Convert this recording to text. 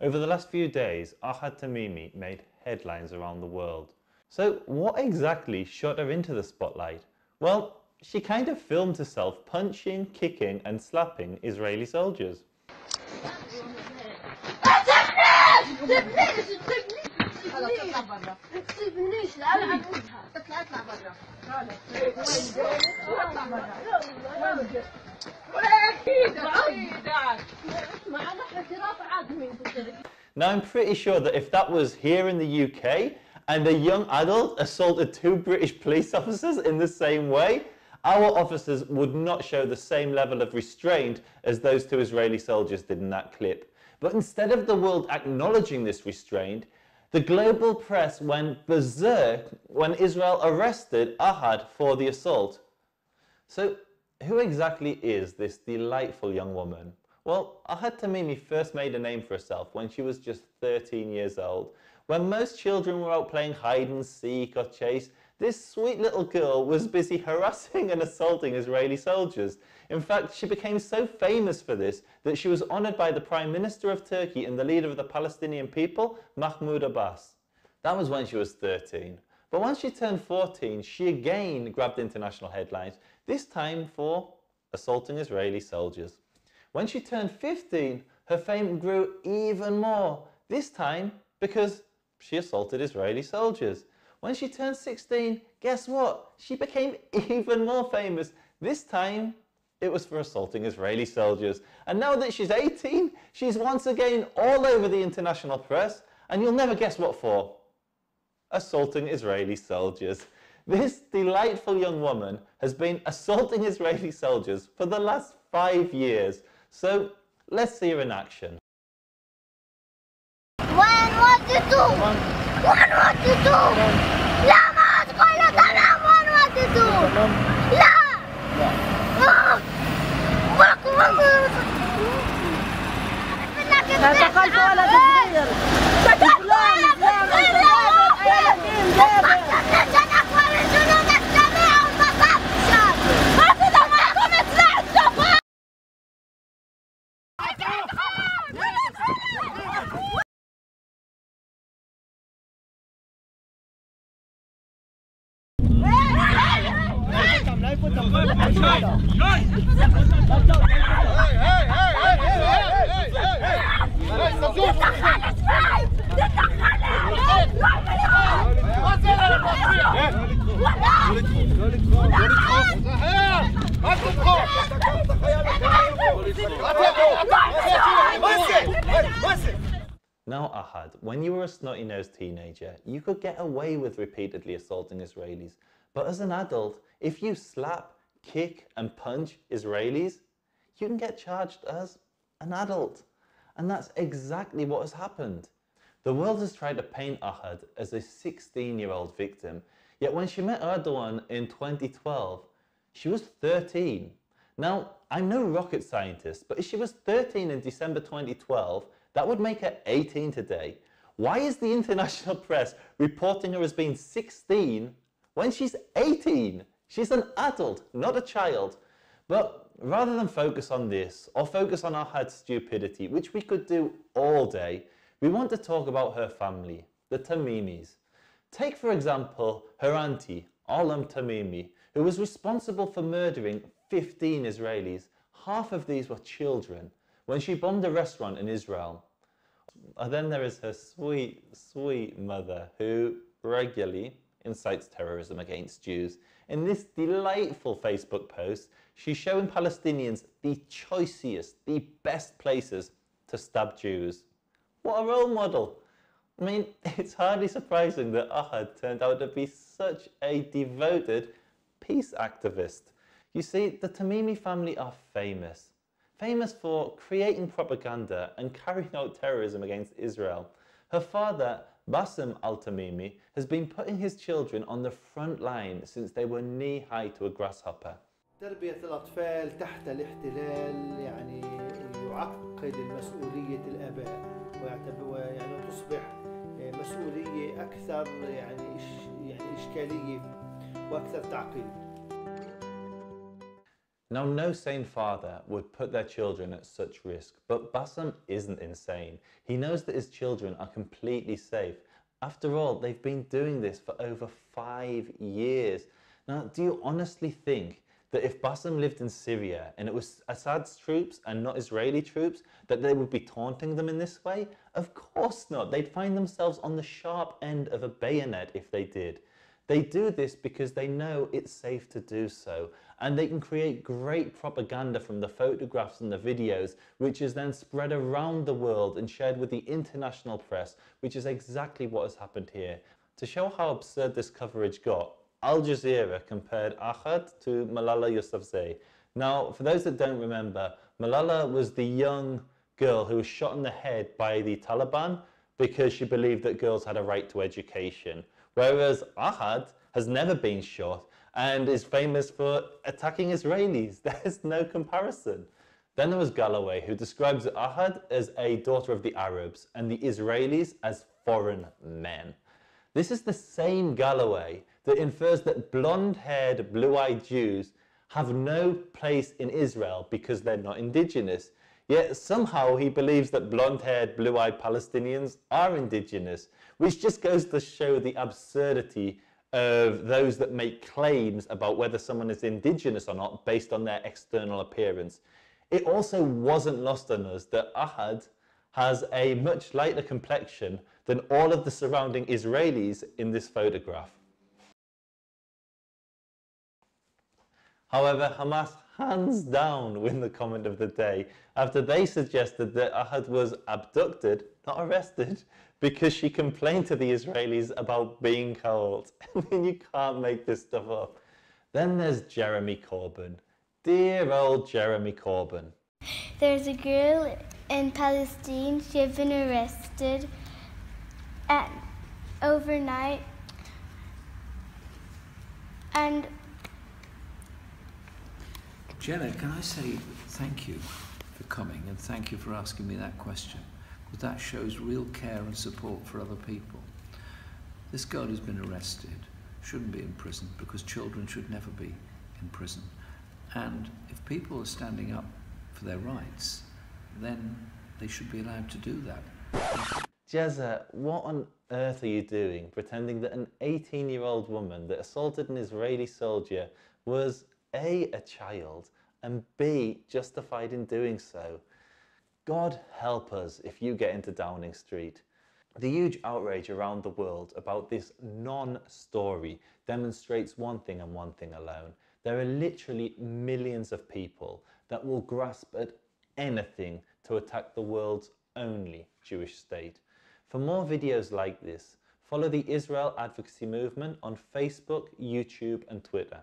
Over the last few days, Ahed Tamimi made headlines around the world. So what exactly shot her into the spotlight? Well, she kind of filmed herself punching, kicking and slapping Israeli soldiers. Now I'm pretty sure that if that was here in the UK and a young adult assaulted two British police officers in the same way, our officers would not show the same level of restraint as those two Israeli soldiers did in that clip. But instead of the world acknowledging this restraint, the global press went berserk when Israel arrested Ahed for the assault. So who exactly is this delightful young woman? Well, Ahed Tamimi first made a name for herself when she was just 13 years old. When most children were out playing hide and seek or chase, this sweet little girl was busy harassing and assaulting Israeli soldiers. In fact, she became so famous for this that she was honoured by the Prime Minister of Turkey and the leader of the Palestinian people, Mahmoud Abbas. That was when she was 13. But once she turned 14, she again grabbed international headlines, this time for assaulting Israeli soldiers. When she turned 15, her fame grew even more, this time because she assaulted Israeli soldiers. When she turned 16, guess what? She became even more famous. This time, it was for assaulting Israeli soldiers. And now that she's 18, she's once again all over the international press, and you'll never guess what for. Assaulting Israeli soldiers. This delightful young woman has been assaulting Israeli soldiers for the last 5 years. So, let's see her in action. What to do? What to do? لا ما أدخل تمام what to do? لا لا دخلت ولا تصغير دخلت ولا تصغير عشان أكبر الجنود السميع والبصر هكذا معكم اطلع السفر. Now Ahed, when you were a snotty-nosed teenager, you could get away with repeatedly assaulting Israelis. But as an adult, if you slap, kick and punch Israelis, you can get charged as an adult. And that's exactly what has happened. The world has tried to paint Ahed as a 16-year-old victim, yet when she met Erdogan in 2012, she was 13. Now, I'm no rocket scientist, but if she was 13 in December 2012, that would make her 18 today. Why is the international press reporting her as being 16 when she's 18? She's an adult, not a child. But rather than focus on this, or focus on Ahed's stupidity, which we could do all day, we want to talk about her family, the Tamimis. Take, for example, her auntie, Tamimi, who was responsible for murdering 15 Israelis. Half of these were children, when she bombed a restaurant in Israel. And then there is her sweet, sweet mother, who regularly incites terrorism against Jews. In this delightful Facebook post, she's showing Palestinians the choicest, the best places to stab Jews. What a role model! I mean, it's hardly surprising that Ahed turned out to be such a devoted peace activist. You see, the Tamimi family are famous. Famous for creating propaganda and carrying out terrorism against Israel. Her father, Bassem al-Tamimi, has been putting his children on the front line since they were knee-high to a grasshopper. تربية الأطفال تحت الاحتلال يعني يعقد مسؤولية الآباء ويعني تصبح مسؤولية أكثر يعني إشكالية وأكثر تعقيد. Now, no sane father would put their children at such risk, but Bassem isn't insane. He knows that his children are completely safe. After all, they've been doing this for over 5 years. Now, do you honestly think that if Bassem lived in Syria and it was Assad's troops and not Israeli troops, that they would be taunting them in this way? Of course not. They'd find themselves on the sharp end of a bayonet if they did. They do this because they know it's safe to do so, and they can create great propaganda from the photographs and the videos, which is then spread around the world and shared with the international press, which is exactly what has happened here. To show how absurd this coverage got, Al Jazeera compared Ahed to Malala Yousafzai. Now, for those that don't remember, Malala was the young girl who was shot in the head by the Taliban because she believed that girls had a right to education. Whereas Ahed has never been shot and is famous for attacking Israelis. There's no comparison. Then there was Galloway, who describes Ahed as a daughter of the Arabs and the Israelis as foreign men. This is the same Galloway that infers that blonde-haired, blue-eyed Jews have no place in Israel because they're not indigenous. Yet somehow he believes that blonde-haired, blue-eyed Palestinians are indigenous, which just goes to show the absurdity of those that make claims about whether someone is indigenous or not based on their external appearance. It also wasn't lost on us that Ahed has a much lighter complexion than all of the surrounding Israelis in this photograph. However, Hamas hands down win the comment of the day after they suggested that Ahed was abducted, not arrested, because she complained to the Israelis about being cold. I mean, you can't make this stuff up. Then there's Jeremy Corbyn. Dear old Jeremy Corbyn. There's a girl in Palestine. She had been arrested overnight, and Jenna, can I say thank you for coming and thank you for asking me that question, because that shows real care and support for other people. This girl who's been arrested shouldn't be in prison because children should never be in prison. And if people are standing up for their rights, then they should be allowed to do that. Jezza, what on earth are you doing pretending that an 18-year-old woman that assaulted an Israeli soldier was A, a child, and B, justified in doing so? God help us if you get into Downing Street. The huge outrage around the world about this non-story demonstrates one thing and one thing alone. There are literally millions of people that will grasp at anything to attack the world's only Jewish state. For more videos like this, follow the Israel Advocacy Movement on Facebook, YouTube and Twitter.